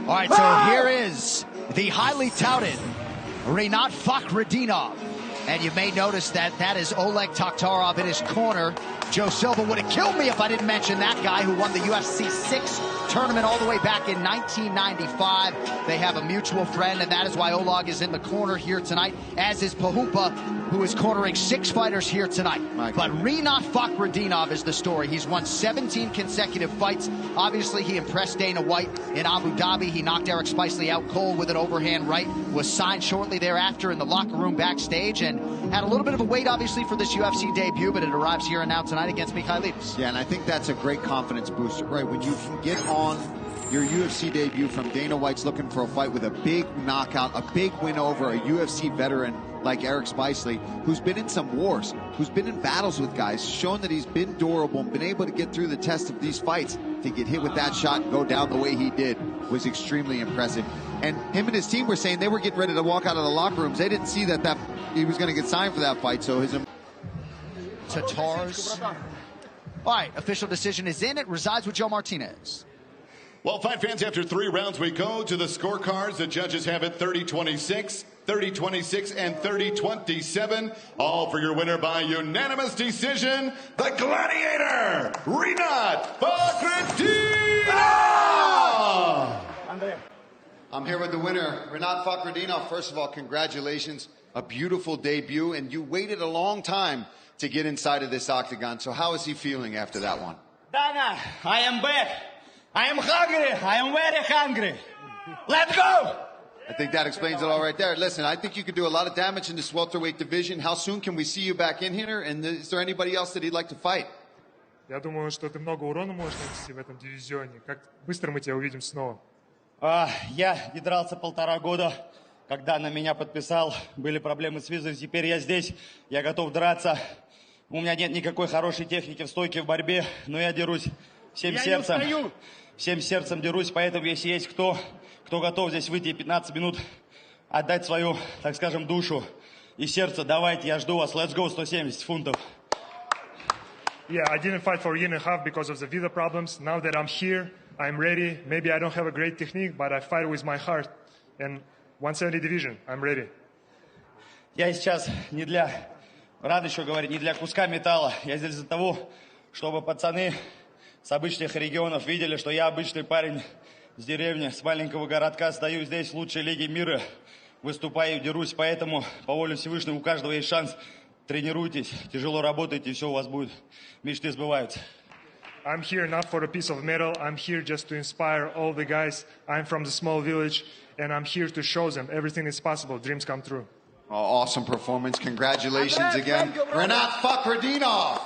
All right, so here is the highly touted Reinat Fahretdinov. And you may notice that that is Oleg Taktarov in his corner. Joe Silva would have killed me if I didn't mention that guy who won the UFC 6 tournament all the way back in 1995. They have a mutual friend, and that is why Oleg is in the corner here tonight, as is Pahumpa, who is cornering 6 fighters here tonight. But Reinat Fahretdinov is the story. He's won 17 consecutive fights. Obviously, he impressed Dana White in Abu Dhabi. He knocked Eric Spicely out cold with an overhand right, was signed shortly thereafter in the locker room backstage, and had a little bit of a wait, obviously, for this UFC debut, but it arrives here and now tonight against Michalidis. Yeah, and I think that's a great confidence booster, right? When you can get on your UFC debut from Dana White's looking for a fight with a big knockout, a big win over a UFC veteran like Eric Spicely, who's been in some wars, who's been in battles with guys, shown that he's been durable and been able to get through the test of these fights. To get hit with that shot and go down the way he did was extremely impressive. And him and his team were saying they were getting ready to walk out of the locker rooms. They didn't see that he was going to get signed for that fight, so his... Tatars. All right, official decision is in. It resides with Joe Martinez. Well, fight fans, after 3 rounds, we go to the scorecards. The judges have it 30-26, 30-26, and 30-27. All for your winner by unanimous decision, the Gladiator, Reinat Fahretdinov! I'm here with the winner, Reinat Fahretdinov. First of all, congratulations. A beautiful debut, and you waited a long time to get inside of this octagon. So how is he feeling after that one? Dana, I am back. I am hungry. I am very hungry. Let's go! I think that explains it all right there. Listen, I think you could do a lot of damage in this welterweight division. How soon can we see you back in here? And is there anybody else that he'd like to fight? Я думаю, что ты много урона можешь нанести в этом дивизионе. Как быстро мы тебя увидим снова? Я не дрался 1,5 года. Когда на меня подписал, были проблемы с визой. Теперь я здесь, я готов драться. У меня нет никакой хорошей техники в стойке, в борьбе, но я дерусь всем сердцем. Всем сердцем дерусь, поэтому если есть кто готов здесь выйти 15 минут, отдать свою, так скажем, душу и сердце, давайте, я жду вас. Let's go, 170 фунтов. Yeah, I didn't fight for a year and a half because of the visa problems. Now that I'm here, I'm ready. Maybe I don't have a great technique, but I fight with my heart. And 170 division, I'm ready. Я сейчас не для, рад еще говорить, не для куска металла. Я здесь для того, чтобы пацаны с обычных регионов видели, что я обычный парень с деревни, с маленького городка, стою здесь в лучшей лиге мира, выступаю, дерусь, поэтому по воле Всевышнего у каждого есть шанс. Тренируйтесь, тяжело работайте, и все у вас будет. Мечты сбываются. I'm here not for a piece of metal. I'm here just to inspire all the guys. I'm from the small village, and I'm here to show them everything is possible. Dreams come true. Oh, awesome performance. Congratulations again. Reinat Fahretdinov.